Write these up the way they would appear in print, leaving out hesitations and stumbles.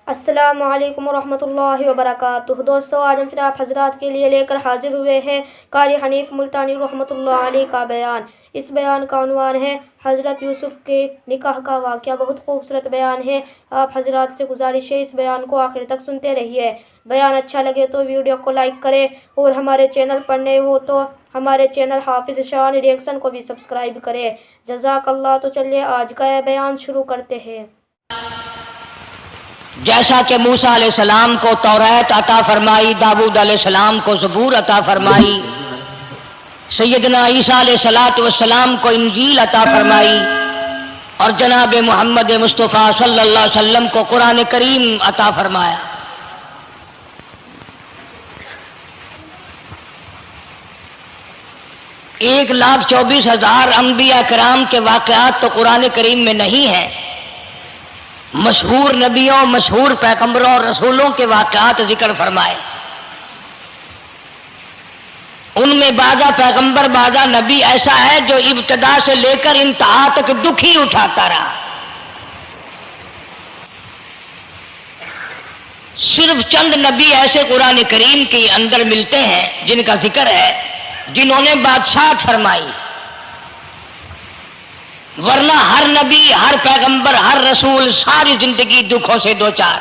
السلام علیکم ورحمۃ اللہ وبرکاتہ۔ دوستو، آج ہم پھر آپ حضرات کے لیے لے کر حاضر ہوئے ہیں قاری حنیف ملتانی رحمۃ اللہ علیہ کا بیان۔ اس بیان کا عنوان ہے حضرت یوسف کے نکاح کا واقعہ۔ بہت خوبصورت بیان ہے۔ آپ حضرات سے گزارش ہے اس بیان کو آخر تک سنتے رہیے۔ بیان اچھا لگے تو ویڈیو کو لائک کریں اور ہمارے چینل پر نئے ہو تو ہمارے چینل حافظ شان ریئیکشن کو بھی سبسکرائب کریں۔ جزاک اللہ۔ تو چلیے آج کا یہ بیان شروع کرتے ہیں۔ جیسا کہ موسیٰ علیہ السلام کو توریت عطا فرمائی، داؤد علیہ السلام کو زبور عطا فرمائی، سیدنا عیسیٰ علیہ السلام کو انجیل عطا فرمائی، اور جناب محمد مصطفیٰ صلی اللہ علیہ وسلم کو قرآن کریم عطا فرمایا۔ ایک 1,24,000 انبیاء کرام کے واقعات تو قرآن کریم میں نہیں ہیں۔ مشہور نبیوں، مشہور پیغمبروں اور رسولوں کے واقعات ذکر فرمائے۔ ان میں بعضا پیغمبر، بعضا نبی ایسا ہے جو ابتدا سے لے کر انتہا تک دکھ ہی اٹھاتا رہا۔ صرف چند نبی ایسے قرآن کریم کے اندر ملتے ہیں جن کا ذکر ہے، جنہوں نے بادشاہت فرمائی، ورنہ ہر نبی، ہر پیغمبر، ہر رسول ساری زندگی دکھوں سے دوچار۔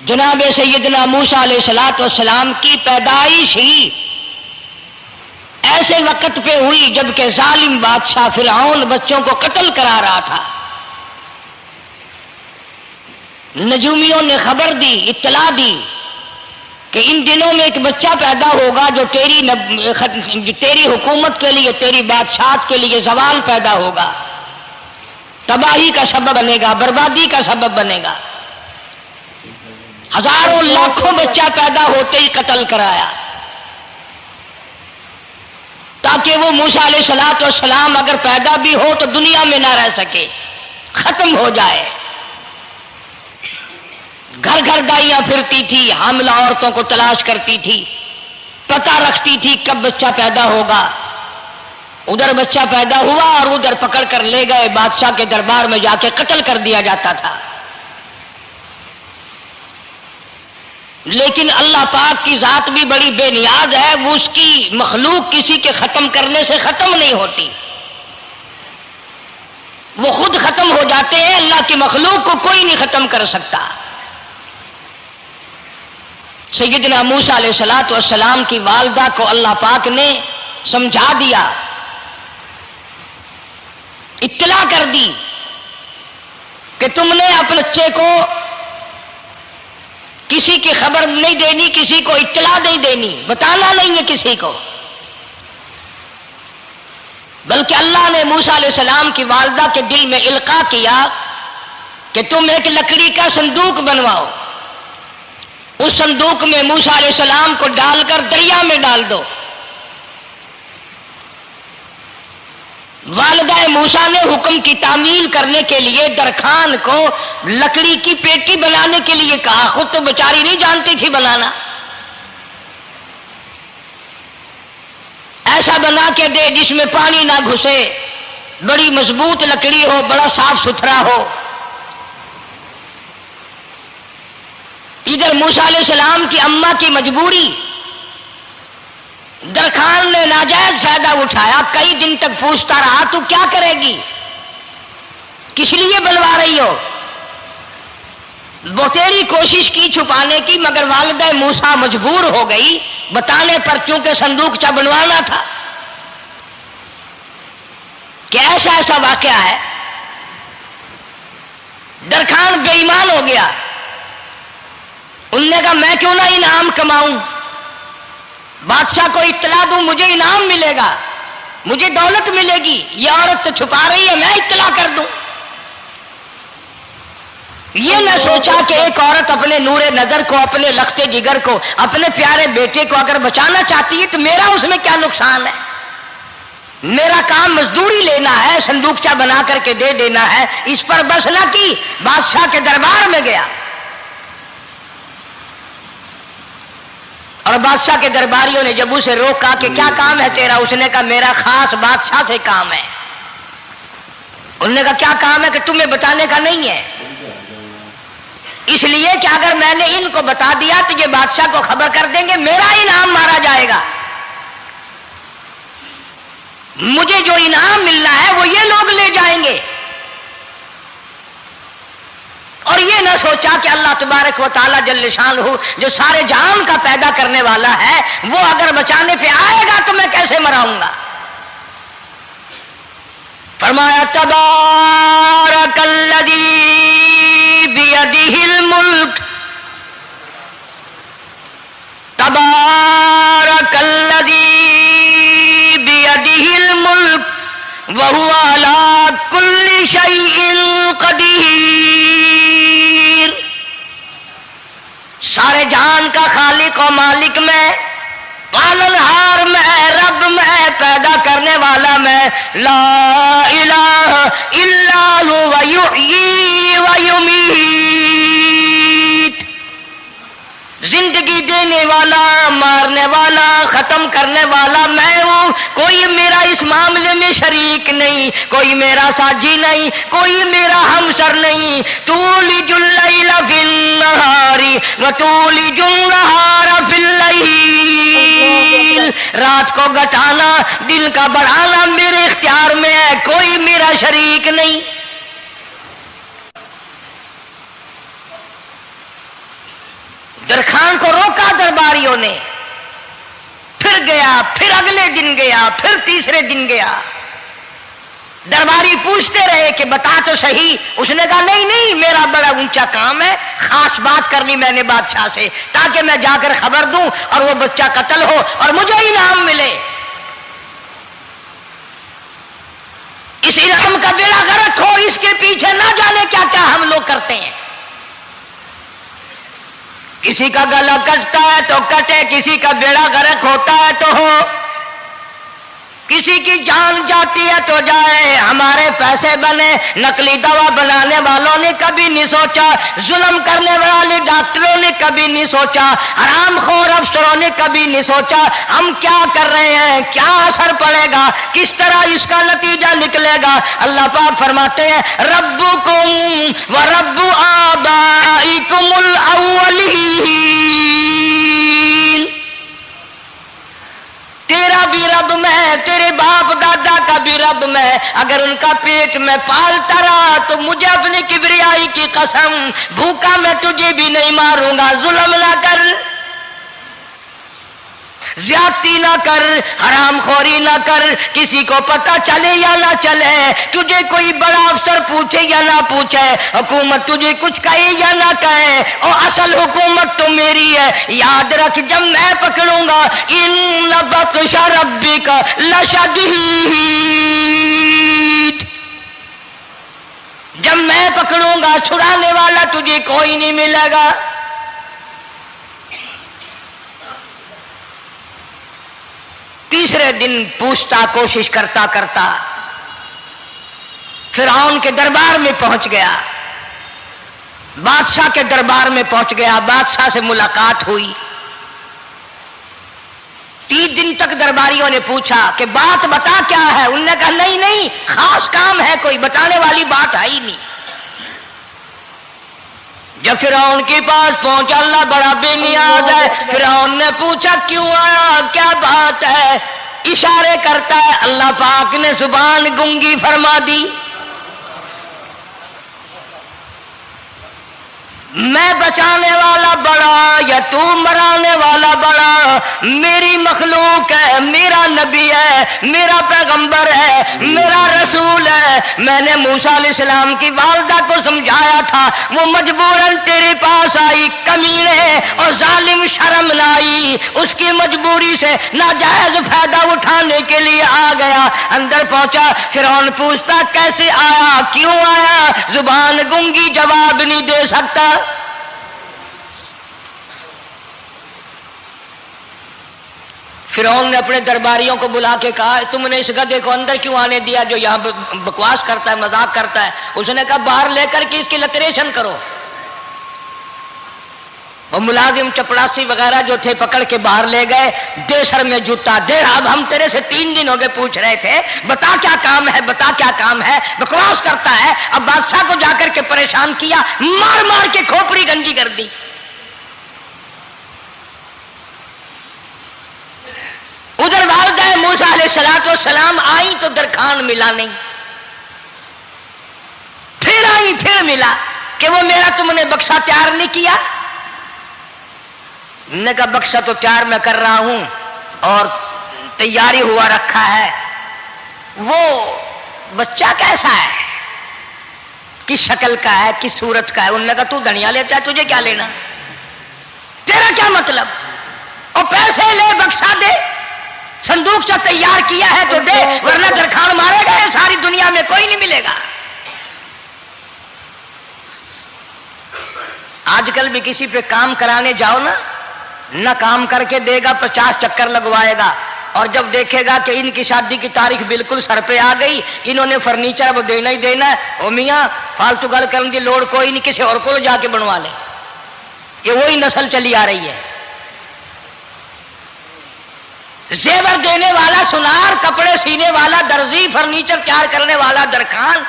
جناب سیدنا موسیٰ علیہ السلام کی پیدائش ہی ایسے وقت پہ ہوئی جبکہ ظالم بادشاہ فرعون بچوں کو قتل کرا رہا تھا۔ نجومیوں نے خبر دی، اطلاع دی کہ ان دنوں میں ایک بچہ پیدا ہوگا جو تیری حکومت کے لیے، تیری بادشاہت کے لیے زوال پیدا ہوگا، تباہی کا سبب بنے گا، بربادی کا سبب بنے گا۔ ہزاروں لاکھوں بچہ پیدا ہوتے ہی قتل کرایا تاکہ وہ موسیٰ علیہ السلام اگر پیدا بھی ہو تو دنیا میں نہ رہ سکے، ختم ہو جائے۔ گھر گھر دائیاں پھرتی تھی، حاملہ عورتوں کو تلاش کرتی تھی، پتہ رکھتی تھی کب بچہ پیدا ہوگا۔ ادھر بچہ پیدا ہوا اور ادھر پکڑ کر لے گئے، بادشاہ کے دربار میں جا کے قتل کر دیا جاتا تھا۔ لیکن اللہ پاک کی ذات بھی بڑی بے نیاز ہے، وہ اس کی مخلوق کسی کے ختم کرنے سے ختم نہیں ہوتی، وہ خود ختم ہو جاتے ہیں۔ اللہ کی مخلوق کو کوئی نہیں ختم کر سکتا۔ سیدنا موسیٰ علیہ السلام کی والدہ کو اللہ پاک نے سمجھا دیا، اطلاع کر دی کہ تم نے اپنے بچے کو کسی کی خبر نہیں دینی، کسی کو اطلاع نہیں دینی، بتانا نہیں ہے کسی کو، بلکہ اللہ نے موسیٰ علیہ السلام کی والدہ کے دل میں القاء کیا کہ تم ایک لکڑی کا صندوق بنواؤ، اس صندوق میں موسیٰ علیہ السلام کو ڈال کر دریا میں ڈال دو۔ والدہ موسیٰ نے حکم کی تعمیل کرنے کے لیے درخان کو لکڑی کی پیٹی بنانے کے لیے کہا، خود تو بیچاری نہیں جانتی تھی بنانا۔ ایسا بنا کے دے جس میں پانی نہ گھسے، بڑی مضبوط لکڑی ہو، بڑا صاف ستھرا ہو۔ ادھر موسیٰ علیہ السلام کی اماں کی مجبوری، درخان نے ناجائز فائدہ اٹھایا، کئی دن تک پوچھتا رہا تو کیا کرے گی، کس لیے بنوا رہی ہو؟ بتیری کوشش کی چھپانے کی، مگر والدہ موسیٰ مجبور ہو گئی بتانے پر، چونکہ صندوق چا بنوانا تھا۔ کہ ایسا واقعہ ہے، درخان بے ایمان ہو گیا۔ انہوں نے کہا میں کیوں نہ انعام کماؤں، بادشاہ کو اطلاع دوں، مجھے انعام ملے گا، مجھے دولت ملے گی، یہ عورت تو چھپا رہی ہے، میں اطلاع کر دوں۔ یہ نہ سوچا کہ ایک عورت اپنے نور نظر کو، اپنے لخت جگر کو، اپنے پیارے بیٹے کو اگر بچانا چاہتی ہے تو میرا اس میں کیا نقصان ہے، میرا کام مزدوری لینا ہے، صندوقچہ بنا کر کے دے دینا ہے۔ اس پر بس نہ کی، بادشاہ کے دربار میں گیا اور بادشاہ کے درباریوں نے جب اسے روکا کہ کیا کام ہے تیرا، اس نے کہا میرا خاص بادشاہ سے کام ہے۔ उन्होंने कहा क्या काम है कि तुम्हें बताने का नहीं है, इसलिए कि अगर मैंने इनको बता दिया तो ये बादशाह को खबर कर देंगे, मेरा इनाम मारा जाएगा, मुझे जो इनाम मिलना है वो ये लोग ले जाएंगे। और ये ना सोचा कि अल्लाह तबारक व तआला जल्ल शानहू जो सारे जहान का पैदा करने वाला है, वो अगर बचाने पे आएगा तो मैं कैसे मराऊंगा। फरमाया तबारकल्लज़ी बियदिहिल मुल्क, तबारकल्लज़ी बियदिहिल मुल्क व हुवा अला कुल्लि शैइन क़दीर। सारे जहान का खालिक और मालिक मैं, पालनहार मैं, रब मैं, पैदा करने वाला मैं, ला इलाहा इल्ला हुवा युहयी व युमीत। जिंदगी देने वाला, मारने वाला, खत्म करने वाला मैं हूं, कोई मेरा इस मामले में शरीक नहीं, कोई मेरा साझी नहीं, कोई मेरा हमसर नहीं। तूलिजुल लैला फिन नहारी व तूलिजुन नहारा फिल लैल, रात को घटाना, दिन का बढ़ाना मेरे इख्तियार में है, कोई मेरा शरीक नहीं। दरखान को रोका दरबारियों ने, फिर गया, फिर अगले दिन गया, फिर तीसरे दिन गया। दरबारी पूछते रहे कि बता तो सही। उसने कहा नहीं नहीं, मेरा बड़ा ऊंचा काम है, खास बात करनी मैंने बादशाह से, ताकि मैं जाकर खबर दूं और वो बच्चा कत्ल हो और मुझे इनाम मिले। इस इनाम का बेड़ा गर्क हो, इसके पीछे ना जाने क्या क्या हम लोग करते हैं। किसी का गला कटता है तो कटे, किसी का बेड़ा गर्क होता है तो हो, किसी की जान जाती है तो जाए, हमारे पैसे बने। नकली दवा बनाने वालों ने कभी नहीं सोचा, जुल्म करने वाले डॉक्टरों ने कभी नहीं सोचा, हरामखोर अफसरों ने कभी नहीं सोचा हम क्या कर रहे हैं, क्या असर पड़ेगा, किस तरह इसका नतीजा निकलेगा। अल्लाह पाक फरमाते हैं रब्बुकुम व रब्बु आबाइकुमुल अव्वलीन, तेरा भी रब मैं, तेरे बाप दादा का भी रब मैं। अगर उनका पेट में पालता रहा तो मुझे अपनी किबरियाई की कसम, भूखा मैं तुझे भी नहीं मारूंगा। जुल्म ना कर, ज्यादती ना कर, हरामखोरी ना कर, किसी को पता चले या ना चले, तुझे कोई बड़ा अफसर पूछे या ना पूछे, हुकूमत तुझे कुछ कहे या ना कहे, और असल हुकूमत तो मेरी है। याद रख जब मैं पकड़ूंगा, इन्न बत्शा रब्बिका लशदीद, जब मैं पकड़ूंगा छुड़ाने वाला तुझे कोई नहीं मिलेगा। तीसरे दिन पूछता, कोशिश करता करता फिरौन के दरबार में पहुंच गया, बादशाह के दरबार में पहुंच गया, बादशाह से मुलाकात हुई। 3 दिन तक दरबारियों ने पूछा कि बात बता क्या है। उन्होंने कहा नहीं नहीं, खास काम है, कोई बताने वाली बात है ही नहीं। जब फिरौन के पास पहुंचा, अल्लाह बड़ा बेनियाज है, फिरौन ने पूछा क्यों आया, क्या बात है। इशारे करता है, अल्लाह पाक ने जुबान गुंगी फरमा दी। मैं बचाने वाला बड़ा या तू मराने वाला बड़ा, मेरी मखलूक है, मेरा नबी है, मेरा पैगंबर है, मेरा रसूल है। मैंने मूसा अलैहिस्सलाम की वालदा को समझाया था, वो मजबूरन तेरे पास आई, कमीने और जालिम शर्म न आई, उसकी मजबूरी से नाजायज फायदा उठाने के लिए आ गया। अंदर पहुंचा, फिरौन पूछता कैसे आया, क्यों आया, जुबान गुंगी जवाब नहीं दे सकता। फिरौन ने अपने दरबारियों को बुला के कहा तुमने इस गधे को अंदर क्यों आने दिया जो यहाँ बकवास करता है, मजाक करता है। उसने कहा बाहर लेकर के इसकी लतरेशन करो। वो मुलाजिम चपड़ासी वगैरह जो थे पकड़ के बाहर ले गए, दे सर में जूता दे, अब हम तेरे से 3 दिन हो गए पूछ रहे थे, बता क्या काम है, बता क्या काम है, बकवास करता है। अब बादशाह को जाकर के परेशान किया, मार मार के खोपड़ी गंजी कर दी। उधर वालिदा मूसा अलैहिस्सलाम आई तो दरखान मिला नहीं, फिर आई फिर मिला कि वो मेरा तुमने बक्सा तैयार नहीं किया। ने कहा बक्सा तो तैयार मैं कर रहा हूं और तैयारी हुआ रखा है। वो बच्चा कैसा है, किस शक्ल का है, किस सूरत का है? उन्होंने कहा तू धनिया लेता है, तुझे क्या लेना, तेरा क्या मतलब, और पैसे ले बक्सा दे, संदूक से तैयार किया है तो दे, वरना दरखान मारेगा, सारी दुनिया में कोई नहीं मिलेगा। आजकल भी किसी पे काम कराने जाओ ना काम करके देगा, 50 चक्कर लगवाएगा, और जब देखेगा कि इनकी शादी की तारीख बिल्कुल सर पे आ गई, इन्होंने फर्नीचर वो देना ही देना है, ओ मियाँ फालतू गल करने की लोड़ कोई नहीं, किसी और को जाके बनवा ले। ये वही नस्ल चली आ रही है। जेवर देने वाला सुनार, कपड़े सीने वाला दर्जी, फर्नीचर तैयार करने वाला दरखान,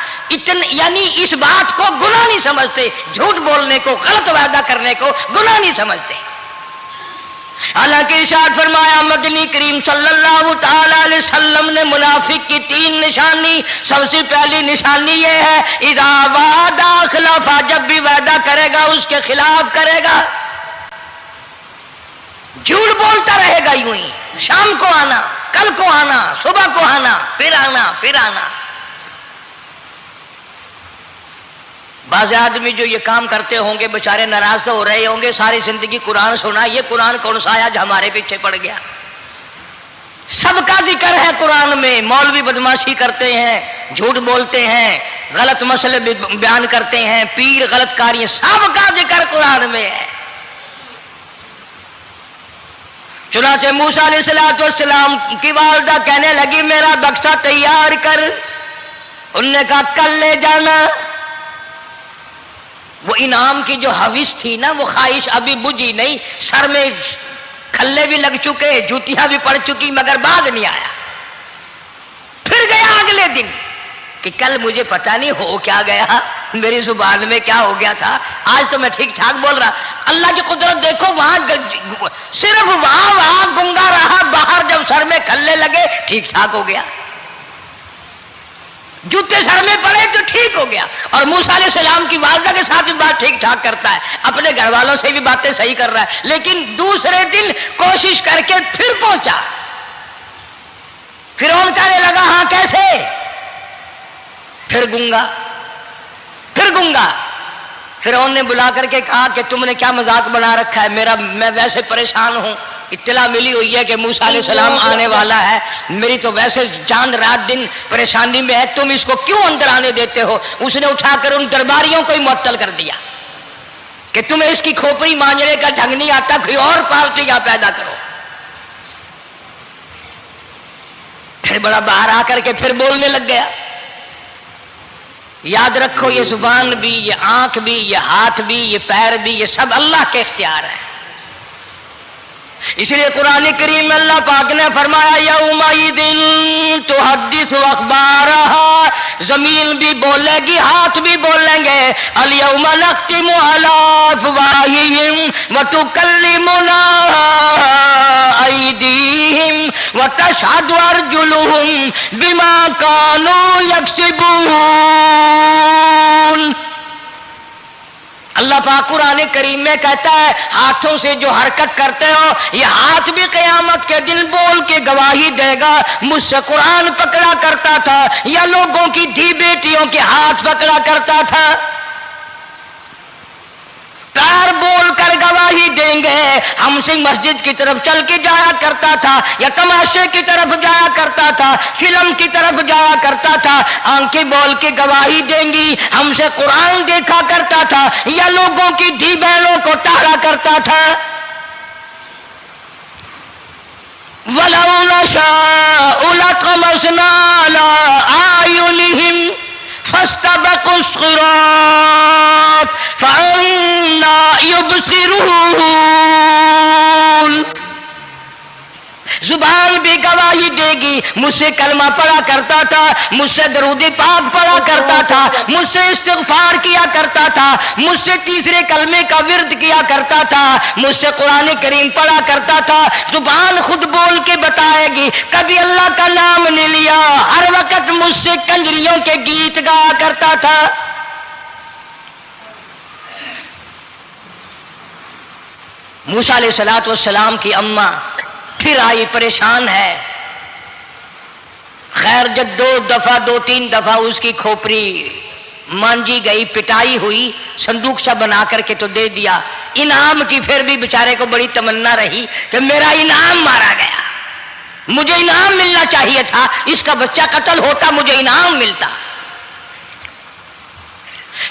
यानी इस बात को गुनाह नहीं समझते, झूठ बोलने को, गलत वादा करने को गुनाह नहीं समझते। हालांकि इरशाद फरमाया मदनी करीम सल्लल्लाहु ताला अलैहि वसल्लम ने मुनाफिक की 3 निशानी, सबसे पहली निशानी ये है इज़ा वादा खिलाफा, जब भी वादा करेगा उसके खिलाफ करेगा, झूठ बोलता रहेगा यूं ही, शाम को आना, कल को आना, सुबह को आना, फिर आना, फिर आना। बाज़ आदमी जो ये काम करते होंगे बेचारे नाराज हो रहे होंगे, सारी जिंदगी कुरान सुना, ये कुरान कौन सा आया जो हमारे पीछे पड़ गया। सबका जिक्र है कुरान में, मौलवी बदमाशी करते हैं, झूठ बोलते हैं, गलत मसले बयान करते हैं, पीर गलत कार्य, सबका जिक्र कुरान में है। चुनाचे मूसा अलैहिस्सलाम की वालिदा कहने लगी मेरा बक्सा तैयार कर। उनने कहा कल ले जाना। वो इनाम की जो हविस थी ना, वो ख्वाहिश अभी बुझी नहीं, सर में खल्ले भी लग चुके, जूतियां भी पड़ चुकी, मगर बाद नहीं आया। फिर गया अगले दिन कि कल मुझे पता नहीं हो क्या गया, मेरी जुबान में क्या हो गया था, आज तो मैं ठीक ठाक बोल रहा। अल्लाह की कुदरत देखो, वहां सिर्फ वहां गुंगा रहा, बाहर जब सर में खल्ले लगे ठीक ठाक हो गया, जूते सर में पड़े तो ठीक हो गया। और मूसा अलैहिस्सलाम की वालिदा के साथ भी बात ठीक ठाक करता है, अपने घर वालों से भी बातें सही कर रहा है, लेकिन दूसरे दिन कोशिश करके फिर पहुंचा। फिरौन कहने लगा हाँ कैसे, फिर गूंगा, फिर गूंगा। फिरौन ने बुला करके कहा कि तुमने क्या मजाक बना रखा है, मैं वैसे परेशान हूं, इत्तला मिली हुई है कि मूसा अलैहिस्सलाम आने वाला है, मेरी तो वैसे जान रात दिन परेशानी में है, तुम इसको क्यों अंदर आने देते हो। उसने उठाकर उन दरबारियों को ही मुअत्तल कर दिया कि तुम्हें इसकी खोपड़ी मांझने का ढंग नहीं आता, कोई और पार्टी यहां पैदा करो। फिर बड़ा बाहर आकर के फिर बोलने लग गया। याद रखो ये जुबान भी, ये आंख भी, ये हाथ भी, ये पैर भी, ये सब अल्लाह के इख्तियार है। इसलिए कुरान करीम में अल्लाह पाक ने फरमाया यौमइदिन तुहद्दिसु अखबारहा, जमीन भी बोलेगी, हाथ भी बोलेंगे। अल यौमा नख्तिमु अला अफवाहिहिम व तुकल्लिमुना अयदीहिम व तशहदु अर्जुलुहुम बिमा कानू यक्सिबून। अल्लाह पाक कुरान करीम में कहता है हाथों से जो हरकत करते हो, ये हाथ भी क़यामत के दिन बोल के गवाही देगा, मुझसे कुरान पकड़ा करता था या लोगों की धी बेटियों के हाथ पकड़ा करता था। पैर बोल कर गवाही देंगे, हमसे मस्जिद की तरफ चल के जाया करता था या तमाशे की तरफ जाया करता था, फिल्म की तरफ जाया करता था, आंखें बोल के गवाही देंगी, हमसे कुरान देखा करता था या लोगों की धी बहनों को ताड़ा करता था। वलौ नशाउ लतमसना अला आयुनिहिम फस्तबकुस सिरात फअन्ना युबसिरून। थी, मुझसे कलमा पढ़ा करता था, मुझसे दरूद पाक पढ़ा करता था, मुझसे इस्तिग़फ़ार किया करता था, मुझसे तीसरे कलमे का विर्द किया करता था, मुझसे कुरान करीम पढ़ा करता था। जुबान खुद बोल के बताएगी, कभी अल्लाह का नाम नहीं लिया, हर वक्त मुझसे कंजरियों के गीत गाया करता था। मूसा अलैहिस्सलातु वस्सलाम की अम्मा फिर आई, परेशान है। खैर जब दो तीन दफा उसकी खोपड़ी मांजी गई, पिटाई हुई, संदूक सा बना करके तो दे दिया। इनाम की फिर भी बेचारे को बड़ी तमन्ना रही कि मेरा इनाम मारा गया, मुझे इनाम मिलना चाहिए था, इसका बच्चा कत्ल होता, मुझे इनाम मिलता।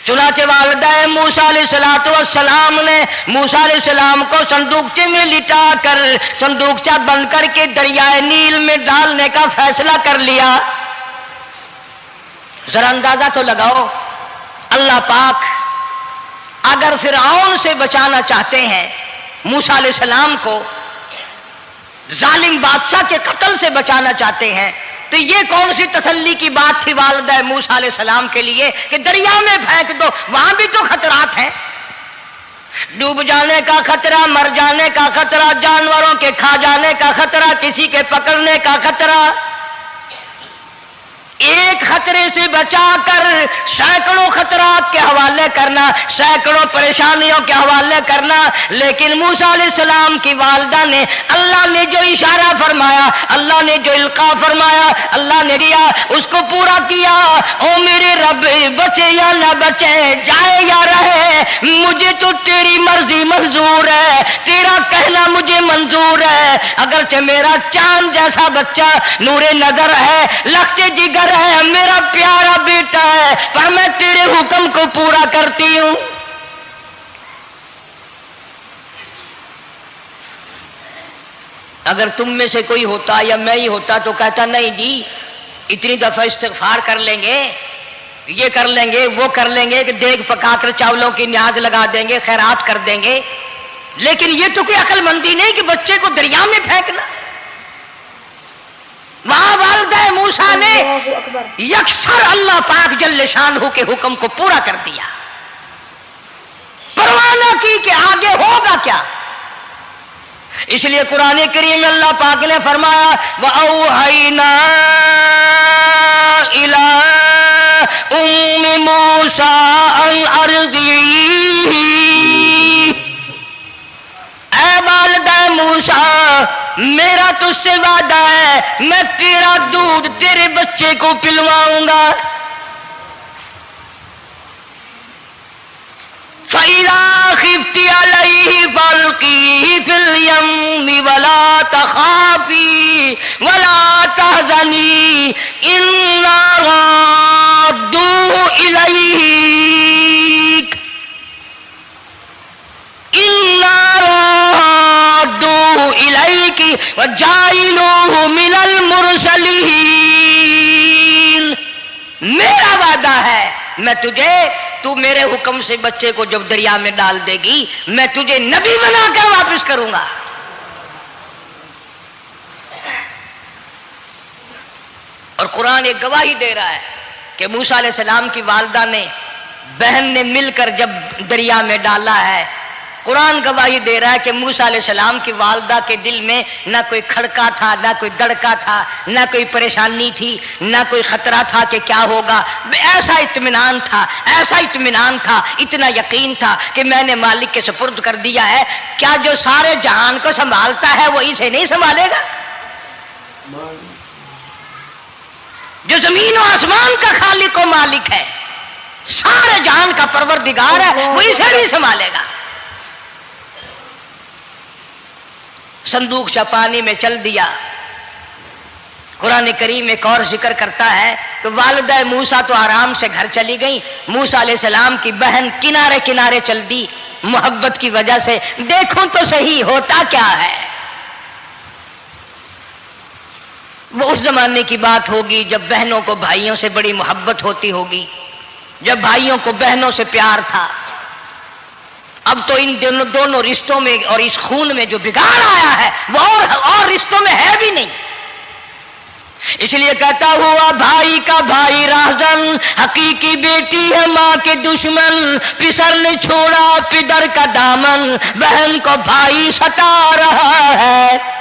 चुनाचे वालिदा मूसा अलैहिस्सलातु वस्सलाम ने मूसा अलैहिस्सलाम को संदूकचे में लिटा कर संदूकचा बंद करके दरियाए नील में डालने का फैसला कर लिया। जरा अंदाजा तो लगाओ, अल्लाह पाक अगर फिरऔन से बचाना चाहते हैं, मूसा अलैहिस्सलाम को जालिम बादशाह के कत्ल से बचाना चाहते हैं, तो ये कौन सी तसल्ली की बात थी वालिदा मूसा अलैहिस्सलाम के लिए कि दरिया में फेंक दो, वहां भी तो खतरात हैं, डूब जाने का खतरा, मर जाने का खतरा, जानवरों के खा जाने का खतरा, किसी के पकड़ने का खतरा। एक खतरे से बचाकर सैकड़ों खतरात के हवाले करना, सैकड़ों परेशानियों के हवाले करना। लेकिन मूसा अलैहिस्सलाम की वालिदा ने, अल्लाह ने जो इशारा फरमाया, अल्लाह ने जो इल्का फरमाया, अल्लाह ने दिया, उसको पूरा किया। ओ मेरे रब, बचे या ना बचे, जाए या रहे, मुझे तो तेरी मर्जी मंजूर है, तेरा कहना मुझे मंजूर है। अगरचे मेरा चांद जैसा बच्चा नूरे नजर है, लखते जिगर है, मेरा प्यारा बेटा है, पर मैं तेरे हुक्म को पूरा करती हूं। अगर तुम में से कोई होता या मैं ही होता तो कहता नहीं जी, इतनी दफा इस्तिग़फ़ार कर लेंगे, ये कर लेंगे, वो कर लेंगे, कि देग पकाकर चावलों की न्याज लगा देंगे, खैरात कर देंगे। लेकिन ये तो कोई अक्लमंदी नहीं कि बच्चे को दरिया में फेंकना। वहां वालिदा मूसा ने यकसर अल्लाह पाक जल्ले शानहू के हुक्म को पूरा कर दिया, परवाह न की कि आगे होगा क्या। इसलिए कुरान करीम में अल्लाह पाक ने फरमाया, वअौहैना इला उम्मी मूसा अन अर्ज़िही, ऐ वालिदा मूसा, मेरा तुझसे वादा है, मैं तेरा दूध तेरे बच्चे को पिलवाऊंगा। फ़इज़ा ख़िफ़्ती अलैहि फ़अल्क़ीही फ़िल यम्मि वला तख़ाफ़ी वला तहज़नी इन्ना राद्दूहु इलैक, इन्ना राद्दूहु इलैकी व जाइलूहु मिनल मुरसलीन। मेरा वादा है, मैं तुझे, तू मेरे हुक्म से बच्चे को जब दरिया में डाल देगी, मैं तुझे नबी बनाकर वापस करूंगा। और कुरान एक गवाही दे रहा है कि मूसा अलैहिस्सलाम की वालिदा ने, बहन ने मिलकर जब दरिया में डाला है, कुरान गवाही दे रहा है कि मूसा अलैहिस्सलाम की वालिदा के दिल में ना कोई खड़का था, ना कोई दड़का था, ना कोई परेशानी थी, ना कोई खतरा था कि क्या होगा। ऐसा इत्मीनान था, ऐसा इत्मीनान था, इतना यकीन था कि मैंने मालिक के सुपुर्द कर दिया है। क्या जो सारे जहान को संभालता है वो इसे नहीं संभालेगा? जो जमीन और आसमान का खालिक और मालिक है, सारे जहान का परवरदिगार है, वो इसे भी संभालेगा। संदूक सा पानी में चल दिया। कुरान करीम एक और जिक्र करता है कि वालिदा मूसा तो आराम से घर चली गई, मूसा अलैहिस्सलाम की बहन किनारे किनारे चल दी मोहब्बत की वजह से। देखो तो सही होता क्या है। वो उस जमाने की बात होगी जब बहनों को भाइयों से बड़ी मोहब्बत होती होगी, जब भाइयों को बहनों से प्यार था। अब तो इन दोनों रिश्तों में और इस खून में जो बिगाड़ आया है वो और रिश्तों में है भी नहीं। इसलिए कहता हुआ भाई का भाई राहजन, हकीकी बेटी है माँ के दुश्मन, पिसर ने छोड़ा पिदर का दामन, बहन को भाई सता रहा है।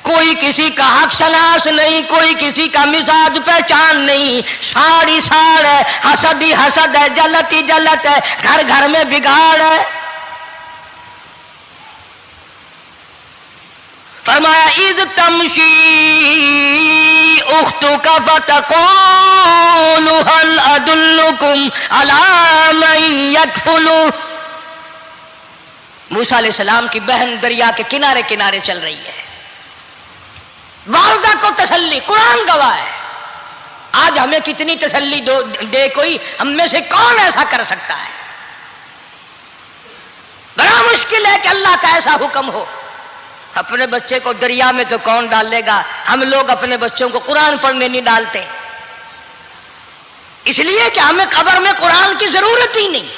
कोई किसी का हक शनास नहीं, कोई किसी का मिजाज पहचान नहीं, साड़ी साड़ है, हसद ही हसद है, जलत ही जलत है, घर घर में बिगाड़ है। फरमाया इज तमशी उख्तु का बतक़ूलु हल अदुल्लुकुम अला मन यकफुलु। मूसा अलैहिस्सलाम की बहन दरिया के किनारे किनारे चल रही है, वालदा को तसल्ली, कुरान गवाह है। आज हमें कितनी तसल्ली दे कोई, हम में से कौन ऐसा कर सकता है? बड़ा मुश्किल है कि अल्लाह का ऐसा हुक्म हो। अपने बच्चे को दरिया में तो कौन डालेगा? हम लोग अपने बच्चों को कुरान पढ़ने नहीं डालते, इसलिए कि हमें कब्र में कुरान की जरूरत ही नहीं।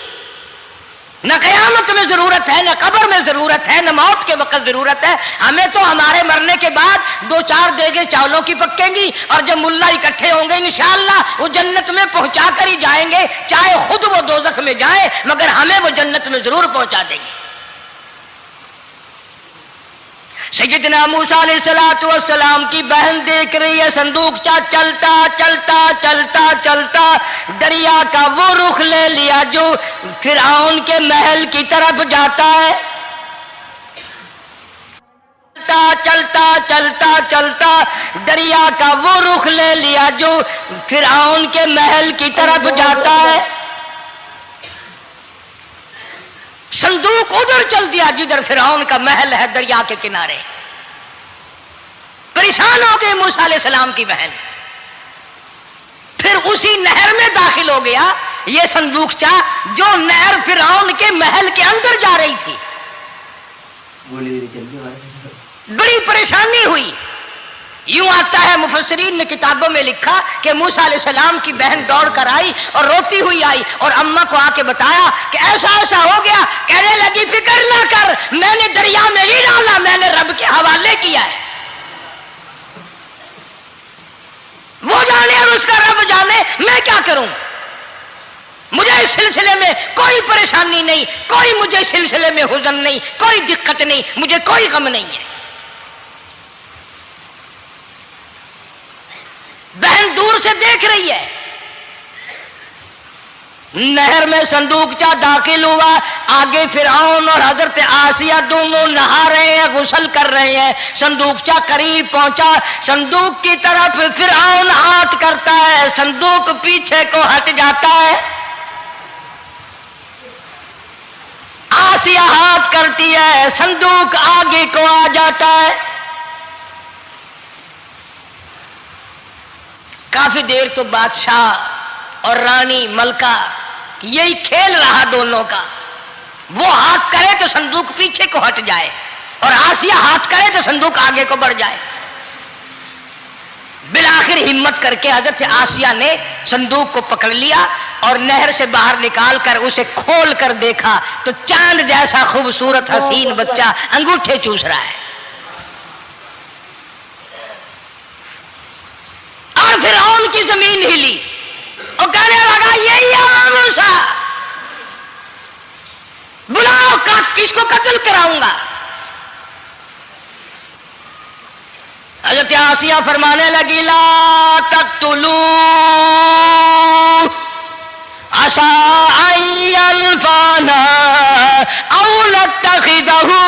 न कयामत में जरूरत है, न कब्र में जरूरत है, न मौत के वक्त जरूरत है। हमें तो हमारे मरने के बाद 2-4 देगे चावलों की पकेंगी और जब मुल्ला इकट्ठे होंगे इंशाअल्लाह वो जन्नत में पहुंचा कर ही जाएंगे, चाहे खुद वो दोजख में जाए, मगर हमें वो जन्नत में जरूर पहुंचा देंगे। सैयदना मूसा अलैहिस्सलातु वस्सलाम की बहन देख रही है, संदूकचा चलता चलता चलता चलता दरिया का वो रुख ले लिया जो फिरौन के महल की तरफ जाता है। चलता चलता चलता चलता दरिया का वो रुख ले लिया जो फिरौन के महल की तरफ जाता है। संदूक उधर चल दिया जिधर फिरौन का महल है, दरिया के किनारे। परेशान हो गए मूसा अलैहिस्सलाम की बहन, फिर उसी नहर में दाखिल हो गया ये संदूकचा जो नहर फिरौन के महल के अंदर जा रही थी। बड़ी परेशानी हुई। यूं आता है, मुफस्सिरीन ने किताबों में लिखा कि मूसा अलैहिस्सलाम की बहन दौड़ कर आई और रोती हुई आई और अम्मा को आके बताया कि ऐसा ऐसा हो गया। कहने लगी फिक्र ना कर, मैंने दरिया में नहीं डाला, मैंने रब के हवाले किया है। वो जाने और उसका रब जाने, मैं क्या करूं? मुझे इस सिलसिले में कोई परेशानी नहीं, कोई मुझे इस सिलसिले में हुज़न नहीं, कोई दिक्कत नहीं, मुझे कोई गम नहीं है। बहन दूर से देख रही है। नहर में संदूकचा दाखिल हुआ, आगे फिरौन और हजरत आसिया दोनों नहा रहे हैं, गुस्ल कर रहे हैं। संदूकचा करीब पहुंचा, संदूक की तरफ फिरौन हाथ करता है, संदूक पीछे को हट जाता है। आसिया हाथ करती है, संदूक आगे को आ जाता है। काफी देर तो बादशाह और रानी मलका यही खेल रहा दोनों का। वो हाथ करे तो संदूक पीछे को हट जाए और आसिया हाथ करे तो संदूक आगे को बढ़ जाए। बिलाखिर हिम्मत करके हजरत आसिया ने संदूक को पकड़ लिया और नहर से बाहर निकाल कर उसे खोल कर देखा तो चांद जैसा खूबसूरत हसीन बच्चा अंगूठे चूस रहा है। और फिरौन की जमीन हिली और कहने लगा यही है मूसा, बुलाओ का किसको कत्ल कराऊंगा। हजरत आसिया फरमाने लगी ला तक़्तुलू असा अयल्फाना औ नत्तखिदहु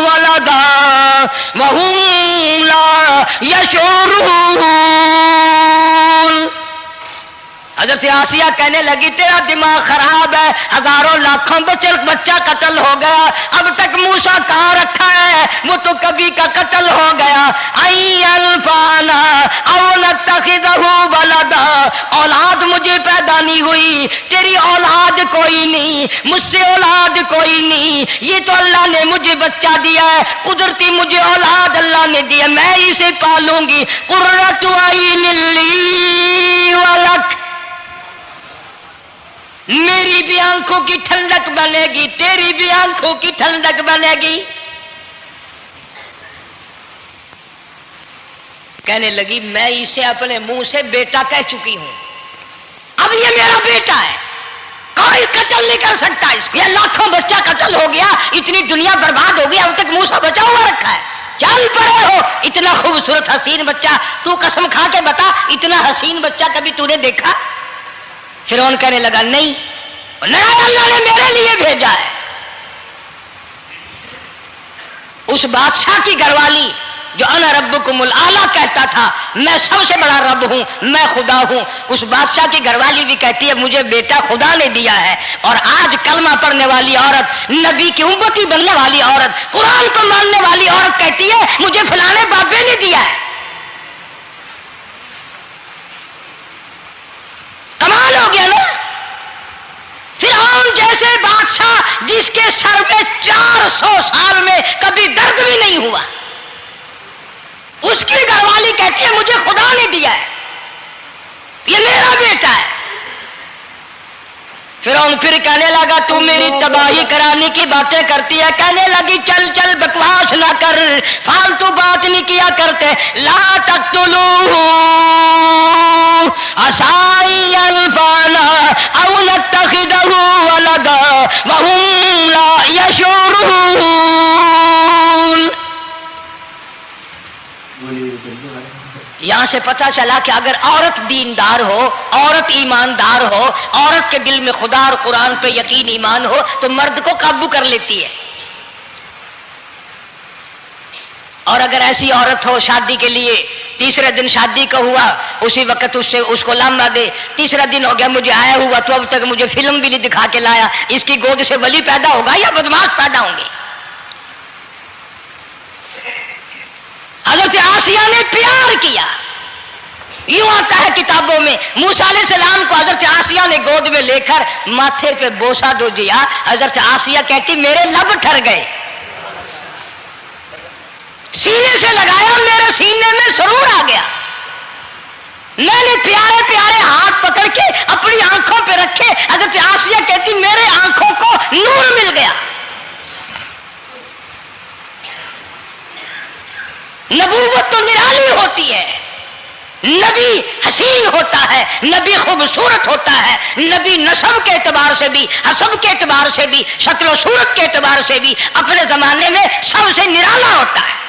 वलदा वहुम ला यशऊरून। हजरत आसिया कहने लगी तेरा दिमाग खराब है, हजारों लाखों बच्चा कत्ल हो गया, अब तक मूसा कहाँ रखा है, वो तो कभी का कत्ल हो गया। अयल्फाना औ नत्तखिदहु वलदा, औलाद मुझे पैदा नहीं हुई, तेरी औलाद कोई नहीं, मुझसे औलाद कोई नहीं, ये तो अल्लाह ने मुझे बच्चा दिया है, कुदरती मुझे औलाद अल्लाह ने दिया, मैं इसे पालूंगी। कुर्रतु अय्निन ली वलक, मेरी भी आंखों की ठंडक बनेगी, तेरी भी आंखों की ठंडक बनेगी। कहने लगी मैं इसे अपने मुंह से बेटा कह चुकी हूं, अब ये मेरा बेटा है, कोई कत्ल नहीं कर सकता इसको। ये लाखों बच्चा कत्ल हो गया, इतनी दुनिया बर्बाद हो गई, अब तक मूसा बचा हुआ रखा है। चल पड़े हो, इतना खूबसूरत हसीन बच्चा, तू कसम खा के बता इतना हसीन बच्चा कभी तूने देखा? फिरौन कहने लगा नहीं, अल्लाह ने मेरे लिए भेजा है। उस बादशाह की घरवाली जो अना रब्बुकुमुल आला कहता था, मैं सबसे बड़ा रब हूं, मैं खुदा हूं, उस बादशाह की घरवाली भी कहती है मुझे बेटा खुदा ने दिया है। और आज कलमा पढ़ने वाली औरत, नबी की उम्मती बनने वाली औरत, कुरान को मानने वाली औरत कहती है मुझे फलाने बाबे ने दिया है। कमाल हो गया ना। फिरौन जैसे बादशाह जिसके सर में 400 साल में कभी दर्द भी नहीं हुआ, उसकी घरवाली कहती है मुझे खुदा ने दिया है, ये मेरा बेटा है। फिरौन फिर कहने लगा तू मेरी तबाही कराने की बातें करती है। कहने लगी चल चल बकवास ना कर, फालतू बात नहीं किया करते। ला तक़्तुलूहु असाई अल्फाना औ नत्तखिदहु वलदा वहुम ला यशऊरून। यहां से पता चला कि अगर औरत दीनदार हो, औरत ईमानदार हो, औरत के दिल में खुदा और कुरान पे यकीन ईमान हो तो मर्द को काबू कर लेती है। और अगर ऐसी औरत हो शादी के लिए, तीसरे दिन शादी का हुआ, उसी वक्त उससे उसको लामा दे, तीसरा दिन हो गया मुझे आया हुआ तो अब तक मुझे फिल्म भी नहीं दिखा के लाया, इसकी गोद से वली पैदा होगा या बदमाश पैदा होंगे। हज़रत आसिया ने प्यार किया, यूं आता है किताबों में मूसा अलैहिस्सलाम को हज़रत आसिया ने गोद में लेकर माथे पे बोसा दो दिया। हज़रत आसिया कहती मेरे लब ठर गए, सीने से लगाया मेरे सीने में सुरूर आ गया, मैंने प्यारे प्यारे हाथ पकड़ के अपनी आंखों पे रखे। हज़रत आसिया कहती मेरे आंखों को नूर मिल गया। नबूवत तो निराली होती है, नबी हसीन होता है, नबी खूबसूरत होता है, नबी नसब के एतबार से भी, हसब के एतबार से भी, शक्ल सूरत के एतबार से भी अपने जमाने में सबसे निराला होता है।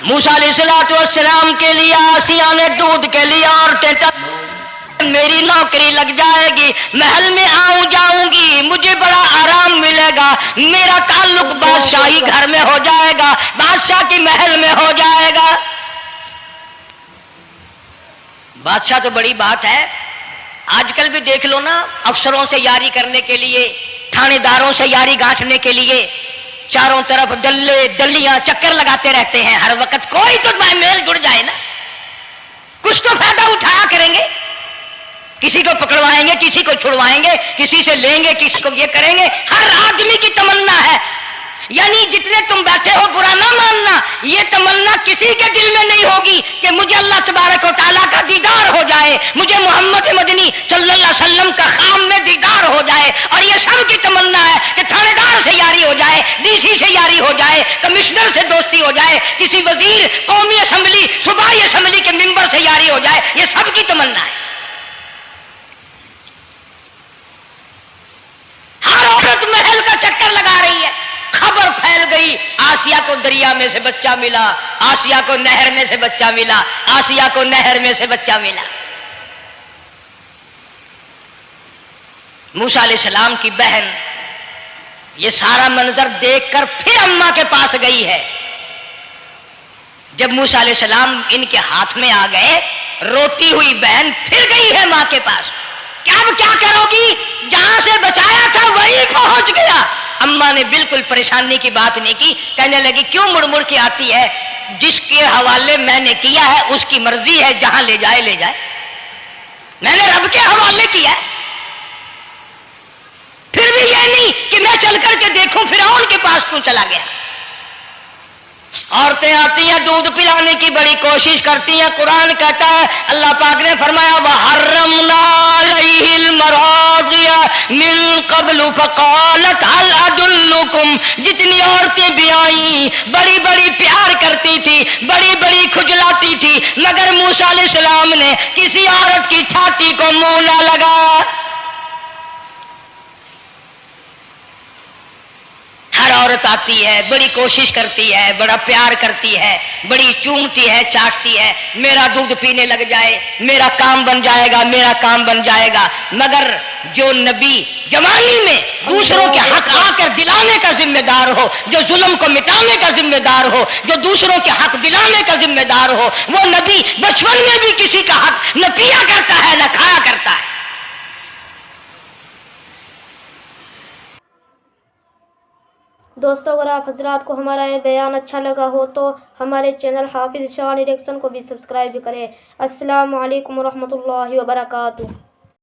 मूसा अलैहिस्सलाम के लिए आसिया ने दूध के लिए औरतें मेरी नौकरी लग जाएगी, महल में आऊं जाऊंगी, मुझे बड़ा आराम मिलेगा, मेरा ताल्लुक बादशाही घर में हो जाएगा, बादशाह की महल में हो जाएगा। बादशाह तो बड़ी बात है, आजकल भी देख लो ना, अफसरों से यारी करने के लिए, थानेदारों से यारी गांठने के लिए चारों तरफ डल्ले डल्लियां चक्कर लगाते रहते हैं हर वक्त। कोई तो मेल जुड़ जाए ना, कुछ तो फायदा उठाया करेंगे, किसी को पकड़वाएंगे, किसी को छुड़वाएंगे, किसी से लेंगे, किसी को ये करेंगे। हर आदमी की तमन्ना है, यानी जितने तुम बैठे हो बुरा ना मानना, ये तमन्ना किसी के दिल में नहीं होगी कि मुझे अल्लाह तबारक व तआला का दीदार हो जाए, मुझे मोहम्मद मदनी सल्लल्लाहु अलैहि वसल्लम का खाम में दीदार हो जाए। और ये सब की तमन्ना है कि थानेदार से यारी हो जाए, डीसी से यारी हो जाए, कमिश्नर से दोस्ती हो जाए, किसी वजीर, कौमी असम्बली, सूबाई असम्बली के मेंबर से यारी हो जाए, ये सब की तमन्ना है। हर औरत महल का चक्कर लगा रही है। खबर फैल गई, आसिया को दरिया में से बच्चा मिला, आसिया को नहर में से बच्चा मिला, आसिया को नहर में से बच्चा मिला। मूसा अलैहिस्सलाम की बहन ये सारा मंजर देखकर फिर अम्मा के पास गई है। जब मूसा अलैहिस्सलाम इनके हाथ में आ गए, रोती हुई बहन फिर गई है मां के पास। अब क्या करोगी, जहां से बचाया था वही पहुंच गया। अम्मा ने बिल्कुल परेशानी की बात नहीं की, कहने लगी क्यों मुड़ मुड़ के आती है, जिसके हवाले मैंने किया है उसकी मर्जी है, जहां ले जाए ले जाए, मैंने रब के हवाले किया है। फिर भी ये नहीं कि मैं चल करके देखूं फिरौन के पास क्यों चला गया। औरतें आती हैं दूध पिलाने की बड़ी कोशिश करती हैं। कुरान कहता है, अल्लाह पाक ने फरमाया वहर्रमना अलैहिल मरादिया मिन क़ब्लु फ़क़ालत हल अदुल्लुकुम निसाउकुम, जितनी औरतें भी आई बड़ी बड़ी प्यार करती थी, बड़ी बड़ी खुजलाती थी, मगर मूसा अलैहिस्सलाम ने किसी औरत की छाती को मुंह ना लगाया। हर औरत आती है, बड़ी कोशिश करती है, बड़ा प्यार करती है, बड़ी चूमती है, चाटती है, मेरा दूध पीने लग जाए, मेरा काम बन जाएगा, मेरा काम बन जाएगा। मगर जो नबी जवानी में दूसरों के हक आकर दिलाने का जिम्मेदार हो, जो जुल्म को मिटाने का जिम्मेदार हो, जो दूसरों के हक दिलाने का जिम्मेदार हो, वो नबी बचपन में भी किसी का हक न पिया करता है न खाया करता है। दोस्तों, अगर आप हजरात को हमारा ये बयान अच्छा लगा हो तो हमारे चैनल हाफिज़ शाह रिएक्शन को भी सब्सक्राइब करें। अस्सलामु अलैकुम रहमतुल्लाहि व बरकातुहू।